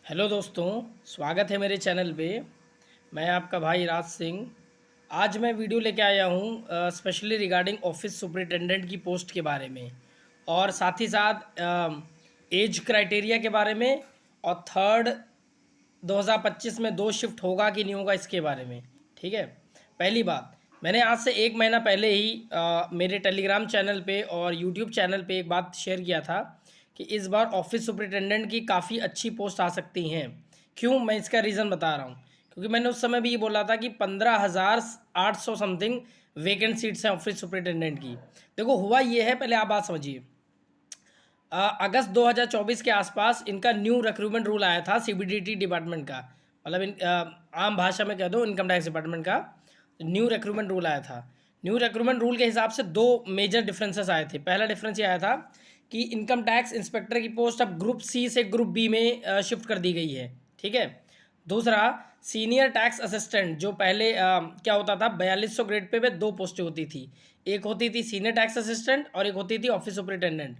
Hello दोस्तों, स्वागत है मेरे चैनल पे। मैं आपका भाई राज सिंह। आज मैं वीडियो लेके आया हूँ स्पेशली रिगार्डिंग ऑफिस सुपरिटेंडेंट की पोस्ट के बारे में, और साथ ही साथ एज क्राइटेरिया के बारे में, और थर्ड 2025 में दो शिफ्ट होगा कि नहीं होगा इसके बारे में। ठीक है। पहली बात, मैंने आज से एक महीना पहले ही मेरे टेलीग्राम चैनल पे और यूट्यूब चैनल पे एक बात शेयर किया था कि इस बार ऑफिस सुपरिटेंडेंट की काफ़ी अच्छी पोस्ट आ सकती हैं। क्यों, मैं इसका रीज़न बता रहा हूँ। क्योंकि मैंने उस समय भी ये बोला था कि 15,800 समथिंग वेकेंट सीट्स हैं ऑफिस सुपरिटेंडेंट की। देखो, हुआ ये है, पहले आप बात समझिए। अगस्त 2024 के आसपास इनका न्यू रिक्रूटमेंट रूल आया था सीबीडीटी डिपार्टमेंट का, मतलब आम भाषा में कह दो इनकम टैक्स डिपार्टमेंट का न्यू रिक्रूटमेंट रूल आया था। न्यू रिक्रूटमेंट रूल के हिसाब से दो मेजर डिफरेंसेस आए थे। पहला डिफरेंस ये आया था कि इनकम टैक्स इंस्पेक्टर की पोस्ट अब ग्रुप सी से ग्रुप बी में शिफ्ट कर दी गई है। ठीक है। दूसरा, सीनियर टैक्स असिस्टेंट जो पहले क्या होता था, 4200 ग्रेड पे दो पोस्टें होती थी। एक होती थी सीनियर टैक्स असिस्टेंट और एक होती थी ऑफिस सुपरिटेंडेंट।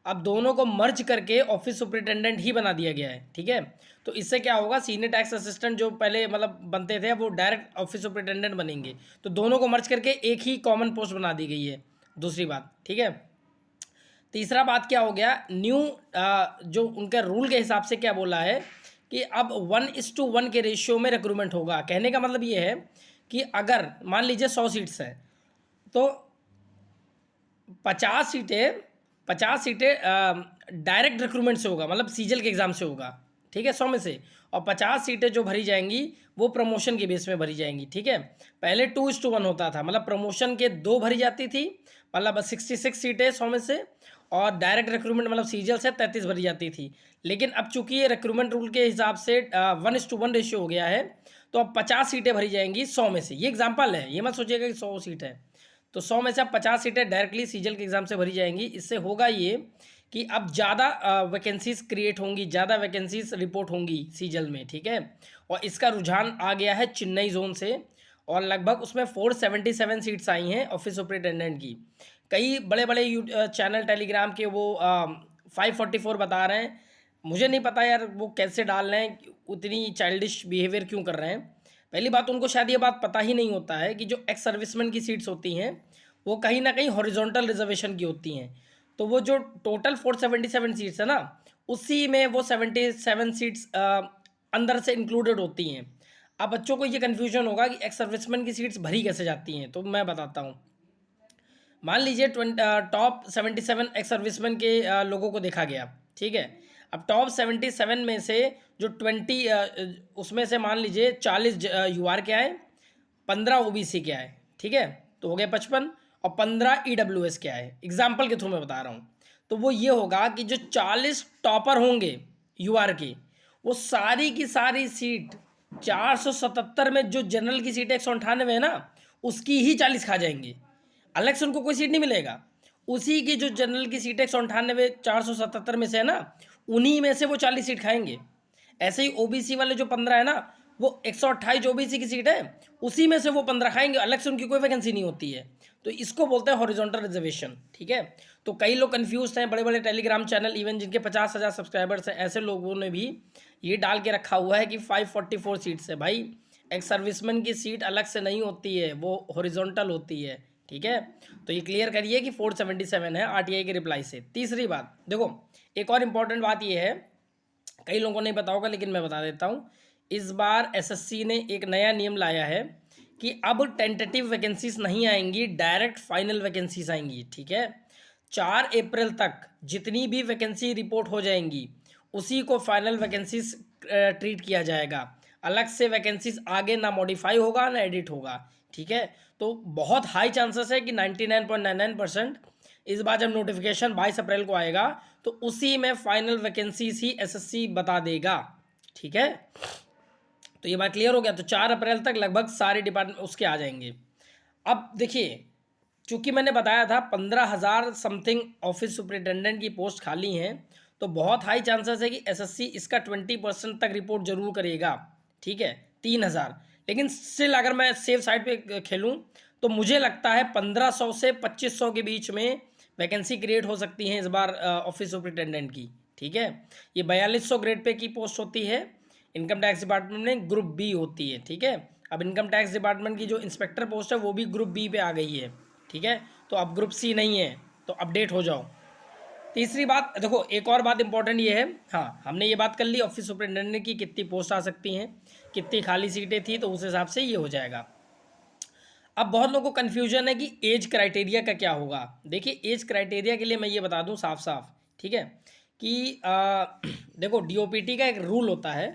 अब दोनों को मर्ज करके ऑफिस सुपरिटेंडेंट ही बना दिया गया है। ठीक है। तो इससे क्या होगा, सीनियर टैक्स असिस्टेंट जो पहले मतलब बनते थे वो डायरेक्ट ऑफिस सुपरिटेंडेंट बनेंगे। तो दोनों को मर्ज करके एक ही कॉमन पोस्ट बना दी गई है। दूसरी बात, ठीक है। तीसरा बात क्या हो गया, न्यू जो उनका रूल के हिसाब से क्या बोला है कि अब 1:1 के रेशियो में रिक्रूटमेंट होगा। कहने का मतलब ये है कि अगर मान लीजिए 100 सीट्स हैं तो 50 सीटें 50 सीटें डायरेक्ट रिक्रूटमेंट से होगा, मतलब सीजल के एग्ज़ाम से होगा। ठीक है, 100 में से। और 50 सीटें जो भरी जाएंगी वो प्रमोशन के बेस में भरी जाएंगी। ठीक है। पहले 2:1 होता था, मतलब प्रमोशन के 2 भरी जाती थी, मतलब 66 सीटें 100 में से, और डायरेक्ट रिक्रूटमेंट मतलब सीजल से 33 भरी जाती थी। लेकिन अब चूंकि ये रिक्रूटमेंट रूल के हिसाब से 1:1 रेशियो हो गया है, तो अब 50 सीटें भरी जाएंगी 100 में से। ये एग्जाम्पल है, ये मत सोचिएगा कि 100 सीट है। तो 100 में से अब 50 सीटें डायरेक्टली सीजल के एग्ज़ाम से भरी जाएंगी। इससे होगा ये कि अब ज़्यादा वैकेंसीज क्रिएट होंगी, ज़्यादा वैकेंसीज रिपोर्ट होंगी सीजल में। ठीक है। और इसका रुझान आ गया है चेन्नई जोन से, और लगभग उसमें 477 सीट्स आई हैं ऑफिस सुपरिटेंडेंट की। कई बड़े बड़े चैनल टेलीग्राम के वो 544 बता रहे हैं। मुझे नहीं पता यार वो कैसे डाल रहे हैं, उतनी चाइल्डिश बिहेवियर क्यों कर रहे हैं। पहली बात, उनको शायद ये बात पता ही नहीं होता है कि जो एक्स सर्विसमैन की सीट्स होती हैं वो कहीं ना कहीं हॉरिजॉन्टल रिजर्वेशन की होती हैं। तो वो जो टोटल 477 सीट्स है ना, उसी में वो 77 सीट्स अंदर से इंक्लूडेड होती हैं। अब बच्चों को ये कन्फ्यूजन होगा कि एक्स सर्विसमैन की सीट्स भरी कैसे जाती हैं, तो मैं बताता हूँ। मान लीजिए टॉप 77 एक्स सर्विसमैन के लोगों को देखा गया। ठीक है। अब टॉप 77 में से जो 20 उसमें से मान लीजिए 40 यूआर के आए, 15 ओबीसी के आए। ठीक है। तो हो गए 55, और 15 ईडब्ल्यूएस के आए। एग्जाम्पल के थ्रू मैं बता रहा हूँ। तो वो ये होगा कि जो 40 टॉपर होंगे यूआर के, वो सारी की सारी सीट 477 में जो जनरल की सीट 198 है ना, उसकी ही 40 खा जाएंगे। अलग से उनको कोई सीट नहीं मिलेगा। उसी की जो जनरल की सीट 198 477 में से है ना, उन्हीं में से वो 40 सीट खाएंगे। ऐसे ही ओबीसी वाले जो 15 है ना, वो 128 जो ओबीसी की सीट है उसी में से वो 15 खाएंगे। अलग से उनकी कोई वैकेंसी नहीं होती है। तो इसको बोलते हैं हॉरिजॉन्टल रिजर्वेशन। ठीक है। तो कई लोग कंफ्यूज हैं, बड़े बड़े टेलीग्राम चैनल इवन जिनके 50,000 सब्सक्राइबर्स हैं, ऐसे लोगों ने भी ये डाल के रखा हुआ है कि 544 सीट्स है। भाई, एक सर्विसमैन की सीट अलग से नहीं होती है, वो हॉरिजॉन्टल होती है। ठीक है। तो ये क्लियर करिए कि 477 है आरटीआई के रिप्लाई से। तीसरी बात देखो, एक और इम्पॉर्टेंट बात ये है, कई लोगों को नहीं पता होगा लेकिन मैं बता देता हूँ। इस बार एसएससी ने एक नया नियम लाया है कि अब टेंटेटिव वैकेंसीज नहीं आएंगी, डायरेक्ट फाइनल वैकेंसीज आएंगी। ठीक है। 4 अप्रैल तक जितनी भी वैकेंसी रिपोर्ट हो जाएंगी उसी को फाइनल वैकेंसीज ट्रीट किया जाएगा। अलग से वैकेंसीज आगे ना मॉडिफाई होगा ना एडिट होगा। ठीक है। तो बहुत हाई चांसेस है कि 99.99% इस बार जब नोटिफिकेशन 22 अप्रैल को आएगा तो उसी में फाइनल वैकेंसीज ही एसएससी बता देगा। ठीक है। तो ये बात क्लियर हो गया। तो 4 अप्रैल तक लगभग सारे डिपार्टमेंट उसके आ जाएंगे। अब देखिए, चूंकि मैंने बताया था 15,000 समथिंग ऑफिस सुपरिटेंडेंट की पोस्ट खाली हैं, तो बहुत हाई चांसेस है कि एसएससी इसका 20% तक रिपोर्ट जरूर करेगा। ठीक है। 3,000, लेकिन स्टिल अगर मैं सेफ साइड पे खेलूं तो मुझे लगता है 1500 से 2500 के बीच में वैकेंसी क्रिएट हो सकती हैं इस बार ऑफिस सुपरिटेंडेंट की। ठीक है। ये 4200 ग्रेड पे की पोस्ट होती है, इनकम टैक्स डिपार्टमेंट में ग्रुप बी होती है, ठीक है। अब इनकम टैक्स डिपार्टमेंट की जो इंस्पेक्टर पोस्ट है वो भी ग्रुप बी पे आ गई है, ठीक है। तो अब ग्रुप सी नहीं है, तो अपडेट हो जाओ। तीसरी बात देखो, एक और बात इंपॉर्टेंट ये है, हाँ हमने ये बात कर ली ऑफिस सुपरिटेंडेंट की कितनी पोस्ट आ सकती हैं, कितनी खाली सीटें थी, तो उस हिसाब से ये हो जाएगा। अब बहुत लोगों को कन्फ्यूजन है कि एज क्राइटेरिया का क्या होगा। देखिए एज क्राइटेरिया के लिए मैं ये बता दूं साफ साफ, ठीक है, कि देखो डीओपीटी का एक रूल होता है।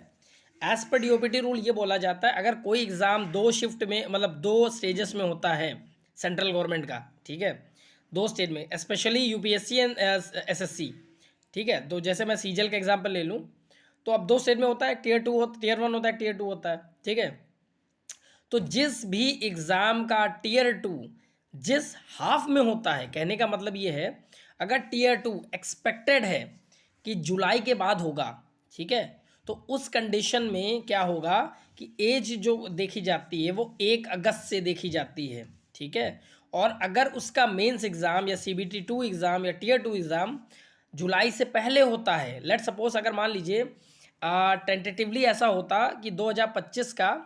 एज पर डीओपीटी रूल ये बोला जाता है, अगर कोई एग्ज़ाम 2 शिफ्ट में मतलब 2 स्टेजेस में होता है सेंट्रल गवर्नमेंट का, ठीक है, 2 स्टेज में, स्पेशली यूपीएससी एंड एसएससी, ठीक है। तो जैसे मैं सीजीएल का एग्जाम्पल ले लूँ, तो अब 2 स्टेज में होता है, टीयर 1 होता है, टीयर 2 होता है, ठीक है। तो जिस भी एग्ज़ाम का टीयर 2 जिस हाफ में होता है, कहने का मतलब ये है, अगर टीयर 2 एक्सपेक्टेड है कि जुलाई के बाद होगा, ठीक है, तो उस कंडीशन में क्या होगा कि एज जो देखी जाती है वो 1 अगस्त से देखी जाती है, ठीक है। और अगर उसका मेंस एग्ज़ाम या सीबीटी 2 एग्ज़ाम या टीयर 2 एग्ज़ाम जुलाई से पहले होता है, लेट सपोज अगर मान लीजिए टेंटेटिवली ऐसा होता कि 2025 का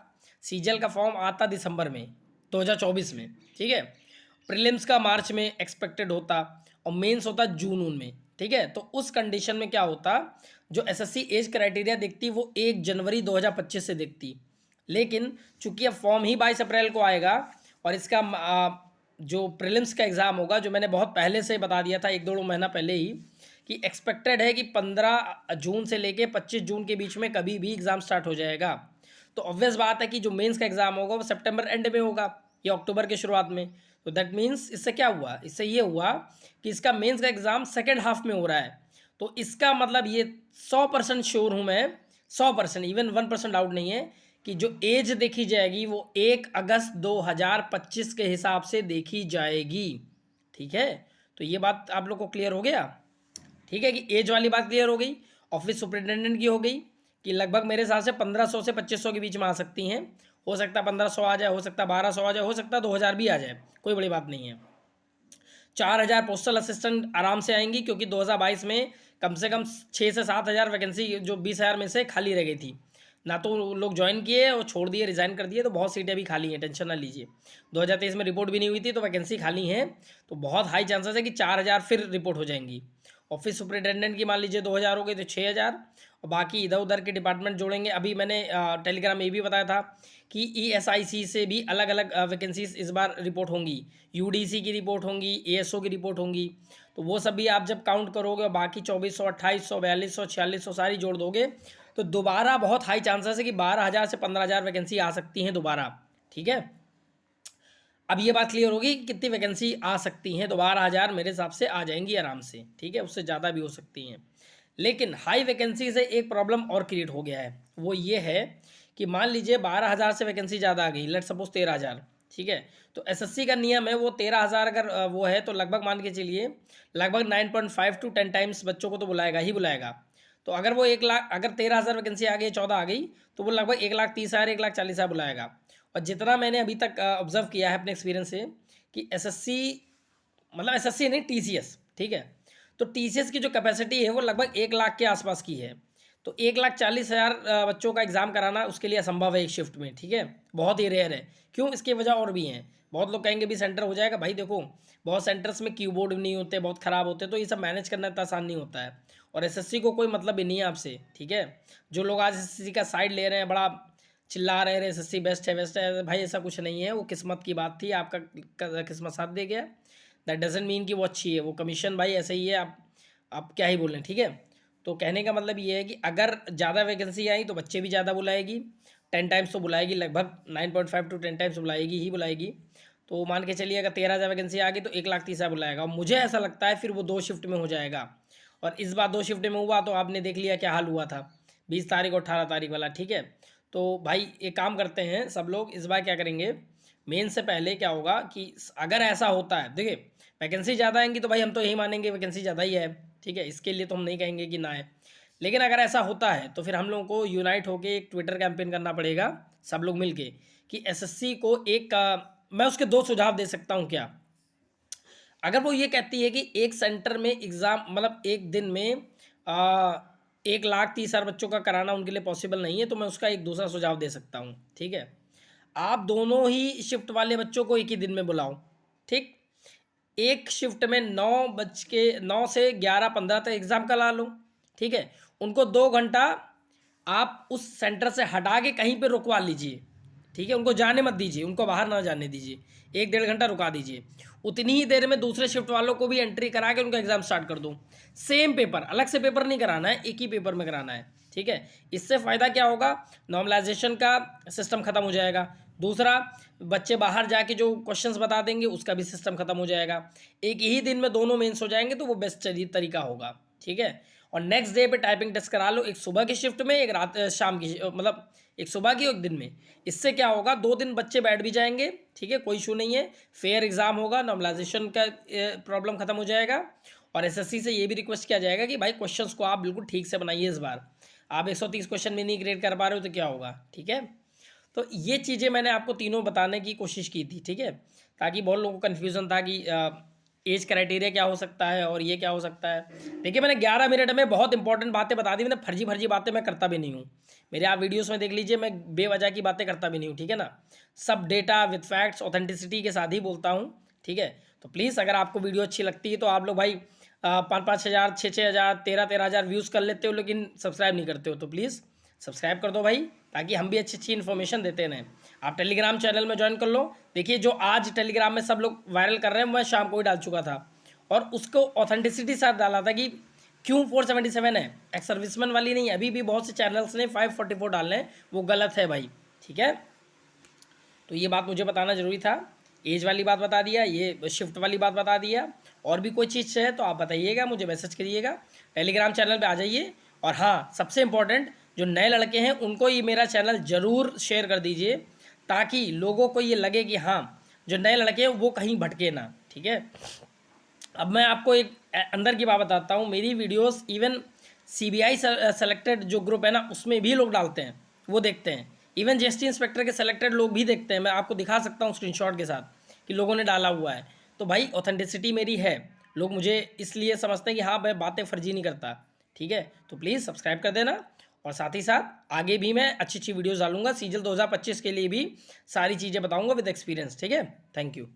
सीजल का फॉर्म आता दिसंबर में 2024 में, ठीक है, प्रीलिम्स का मार्च में एक्सपेक्टेड होता और मेंस होता जून में, ठीक है। तो उस कंडीशन में क्या होता, जो एसएससी एज क्राइटेरिया देखती वो 1 जनवरी 2025 से देखती, लेकिन चूंकि अब फॉर्म ही 22 अप्रैल को आएगा और इसका जो प्रीलिम्स का एग्ज़ाम होगा, जो मैंने बहुत पहले से बता दिया था 1-2 महीना पहले ही, कि एक्सपेक्टेड है कि 15 जून से लेके 25 जून के बीच में कभी भी एग्ज़ाम स्टार्ट हो जाएगा। तो ऑब्वियस बात है कि जो मेंस का एग्ज़ाम होगा वो सितंबर एंड में होगा या अक्टूबर के शुरुआत में। तो दैट मीन्स इससे क्या हुआ, इससे ये हुआ कि इसका मेंस का एग्ज़ाम सेकेंड हाफ में हो रहा है। तो इसका मतलब ये 100% श्योर हूँ मैं, 100%, इवन 1% डाउट नहीं है कि जो एज देखी जाएगी वो 1 अगस्त 2025 के हिसाब से देखी जाएगी, ठीक है। तो ये बात आप लोग को क्लियर हो गया, ठीक है, कि एज वाली बात क्लियर हो गई। ऑफिस सुपरिटेंडेंट की हो गई कि लगभग मेरे हिसाब से 1500 से 2500 के बीच में आ सकती हैं। हो सकता है 1500 आ जाए, हो सकता है 1200 आ जाए, हो सकता है 2000 भी आ जाए, कोई बड़ी बात नहीं है। 4000 पोस्टल असिस्टेंट आराम से आएंगी, क्योंकि 2022 में कम से कम 6 से 7000 वैकेंसी जो 20,000 में से खाली रह गई थी ना, तो लोग ज्वाइन किए और छोड़ दिए, रिज़ाइन कर दिए, तो बहुत सीटें भी खाली हैं, टेंशन ना लीजिए। 2023 में रिपोर्ट भी नहीं हुई थी, तो वैकेंसी खाली हैं, तो बहुत हाई चांसेस है कि 4000 फिर रिपोर्ट हो जाएंगी। ऑफिस सुपरिटेंडेंट की मान लीजिए 2000 हो गई तो 6000, और बाकी इधर उधर के डिपार्टमेंट जोड़ेंगे। अभी मैंने टेलीग्राम में ये भी बताया था कि ईएसआईसी से भी अलग अलग वैकेंसीज इस बार रिपोर्ट होंगी, यूडीसी की रिपोर्ट होंगी, एएसओ की रिपोर्ट होंगी। तो वो सब भी आप जब काउंट करोगे और बाकी 2400, 2800, 4200, 4600 सारी जोड़ दोगे, तो दोबारा बहुत हाई चांसेस है कि 12,000 से 15,000 वैकेंसी आ सकती हैं दोबारा, ठीक है। अब ये बात क्लियर होगी कि कितनी वैकेंसी आ सकती हैं, तो 12,000 मेरे हिसाब से आ जाएंगी आराम से, ठीक है, उससे ज़्यादा भी हो सकती हैं। लेकिन हाई वैकेंसी से एक प्रॉब्लम और क्रिएट हो गया है, वो ये है कि मान लीजिए 12,000 से वैकेंसी ज़्यादा आ गई, लेट सपोज 13,000, ठीक है। तो एसएससी का नियम है वो 13,000 अगर वो है, तो लगभग मान के चलिए लगभग 9.5 to 10 टाइम्स बच्चों को तो बुलाएगा ही बुलाएगा। तो अगर वो 1 लाख, अगर 13,000 वैकेंसी आ गई, 14 आ गई, तो वो लगभग 1,30,000, 1,40,000 बुलाएगा। और जितना मैंने अभी तक ऑब्जर्व किया है अपने एक्सपीरियंस से कि एसएससी, मतलब एसएससी नहीं, टीसीएस, ठीक है, तो टीसीएस की जो कैपेसिटी है वो लगभग 1 लाख के आसपास की है। तो 1,40,000 बच्चों का एग्ज़ाम कराना उसके लिए असंभव है एक शिफ्ट में, ठीक है, बहुत ही रेयर है। क्यों, इसकी वजह और भी हैं। बहुत लोग कहेंगे भी सेंटर हो जाएगा, भाई देखो बहुत सेंटर्स में कीबोर्ड नहीं होते, बहुत ख़राब होते, तो ये सब मैनेज करना इतना आसान नहीं होता है। और एसएससी को कोई मतलब भी नहीं है आपसे, ठीक है। जो लोग आज एसएससी का साइड ले रहे हैं, बड़ा चिल्ला रहे हैं एसएससी बेस्ट है बेस्ट है, भाई ऐसा कुछ नहीं है। वो किस्मत की बात थी, आपका किस्मत साथ दे गया, दैट डजंट मीन कि वो अच्छी है। वो कमीशन भाई ऐसे ही है, आप क्या ही बोल रहे हैं, ठीक है। तो कहने का मतलब ये है कि अगर ज़्यादा वैकेंसी आई तो बच्चे भी ज़्यादा बुलाएगी, 10 टाइम्स तो बुलाएगी, लगभग 9.5 to 10 टाइम्स बुलाएगी ही बुलाएगी। तो मान के चलिए अगर 13,000 वैकेंसी आ गई तो 1,30,000 बुलाएगा। और मुझे ऐसा लगता है फिर वो 2 शिफ्ट में हो जाएगा, और इस बार 2 शिफ्ट में हुआ तो आपने देख लिया क्या हाल हुआ था 20 तारीख और 18 तारीख वाला, ठीक है। तो भाई एक काम करते हैं सब लोग, इस बार क्या करेंगे, मेन से पहले क्या होगा कि अगर ऐसा होता है, देखिए वैकेंसी ज़्यादा आएंगी तो भाई हम तो यही मानेंगे वैकेंसी ज़्यादा ही है, ठीक है, इसके लिए तो हम नहीं कहेंगे कि ना है। लेकिन अगर ऐसा होता है तो फिर हम लोगों को यूनाइट होकर एक ट्विटर कैंपेन करना पड़ेगा, सब लोग मिलके, कि एसएससी को एक मैं उसके 2 सुझाव दे सकता हूँ क्या। अगर वो ये कहती है कि एक सेंटर में एग्ज़ाम, मतलब एक दिन में 1,30,000 बच्चों का कराना उनके लिए पॉसिबल नहीं है, तो मैं उसका एक दूसरा सुझाव दे सकता हूँ, ठीक है। आप दोनों ही शिफ्ट वाले बच्चों को एक ही दिन में बुलाओ, ठीक। एक शिफ्ट में 9 से 11:15 तक एग्ज़ाम का ला लो, ठीक है। उनको 2 घंटा आप उस सेंटर से हटा के कहीं पे रुकवा लीजिए, ठीक है। उनको जाने मत दीजिए, उनको बाहर ना जाने दीजिए, 1-1.5 घंटा रुका दीजिए। उतनी ही देर में दूसरे शिफ्ट वालों को भी एंट्री करा के उनका एग्ज़ाम स्टार्ट कर दो। सेम पेपर, अलग से पेपर नहीं कराना है, एक ही पेपर में कराना है, ठीक है। इससे फ़ायदा क्या होगा, नॉर्मलाइजेशन का सिस्टम ख़त्म हो जाएगा। दूसरा, बच्चे बाहर जाके जो क्वेश्चंस बता देंगे उसका भी सिस्टम ख़त्म हो जाएगा। एक ही दिन में दोनों मेंस हो जाएंगे, तो वो बेस्ट तरीका होगा, ठीक है। और नेक्स्ट डे पे टाइपिंग टेस्ट करा लो, एक सुबह की शिफ्ट में, एक रात शाम की, मतलब एक सुबह की एक दिन में। इससे क्या होगा, 2 दिन बच्चे बैठ भी जाएंगे, ठीक है, कोई इशू नहीं है। फेयर एग्जाम होगा, नॉर्मलाइजेशन का प्रॉब्लम खत्म हो जाएगा। और एसएससी से ये भी रिक्वेस्ट किया जाएगा कि भाई क्वेश्चंस को आप बिल्कुल ठीक से बनाइए इस बार। आप 130 क्वेश्चन में नहीं ग्रेड कर पा रहे हो तो क्या होगा, ठीक है। तो ये चीज़ें मैंने आपको तीनों बताने की कोशिश की थी, ठीक है, ताकि बहुत लोगों को कन्फ्यूज़न था कि एज क्राइटेरिया क्या हो सकता है और ये क्या हो सकता है। देखिए, मैंने 11 मिनट में बहुत इंपॉर्टेंट बातें बता दी। मैंने फर्जी फर्जी बातें मैं करता भी नहीं हूँ। मेरे आप वीडियोस में देख लीजिए, मैं बेवजह की बातें करता भी नहीं हूँ, ठीक है ना। सब डेटा विद फैक्ट्स, ऑथेंटिसिटी के साथ ही बोलता हूँ, ठीक है। तो प्लीज़, अगर आपको वीडियो अच्छी लगती है तो आप लोग भाई 5-5 हज़ार, 6-6 हज़ार, 13-13 हज़ार व्यूज़ कर लेते हो, लेकिन सब्सक्राइब नहीं करते हो, तो प्लीज़ सब्सक्राइब कर दो भाई, ताकि हम भी अच्छी अच्छी इन्फॉर्मेशन देते रहें। आप टेलीग्राम चैनल में ज्वाइन कर लो। देखिए, जो आज टेलीग्राम में सब लोग वायरल कर रहे हैं, मैं शाम को ही डाल चुका था, और उसको ऑथेंटिसिटी साथ डाला था कि क्यों 477 है, एक्स सर्विसमैन वाली नहीं। अभी भी बहुत से चैनल्स ने 544 डालने हैं, वो गलत है भाई, ठीक है। तो ये बात मुझे बताना ज़रूरी था। एज वाली बात बता दिया, ये शिफ्ट वाली बात बता दिया। और भी कोई चीज़ है तो आप बताइएगा, मुझे मैसेज करिएगा, टेलीग्राम चैनल पे आ जाइए। और हाँ, सबसे इम्पोर्टेंट, जो नए लड़के हैं उनको ये मेरा चैनल ज़रूर शेयर कर दीजिए, ताकि लोगों को ये लगे कि हाँ, जो नए लड़के हैं वो कहीं भटके ना, ठीक है। अब मैं आपको एक अंदर की बात बताता हूँ। मेरी वीडियोस इवन सीबीआई सेलेक्टेड जो ग्रुप है ना, उसमें भी लोग डालते हैं, वो देखते हैं। इवन जीएसटी इंस्पेक्टर के सेलेक्टेड लोग भी देखते हैं। मैं आपको दिखा सकता हूँ स्क्रीनशॉट के साथ कि लोगों ने डाला हुआ है। तो भाई, ऑथेंटिसिटी मेरी है। लोग मुझे इसलिए समझते हैं कि हाँ, मैं बातें फर्जी नहीं करता, ठीक है। तो प्लीज़ सब्सक्राइब कर देना। और साथ ही साथ आगे भी मैं अच्छी अच्छी वीडियोज़ डालूंगा। सीजल 2025 के लिए भी सारी चीज़ें बताऊँगा विद एक्सपीरियंस, ठीक है। Thank you.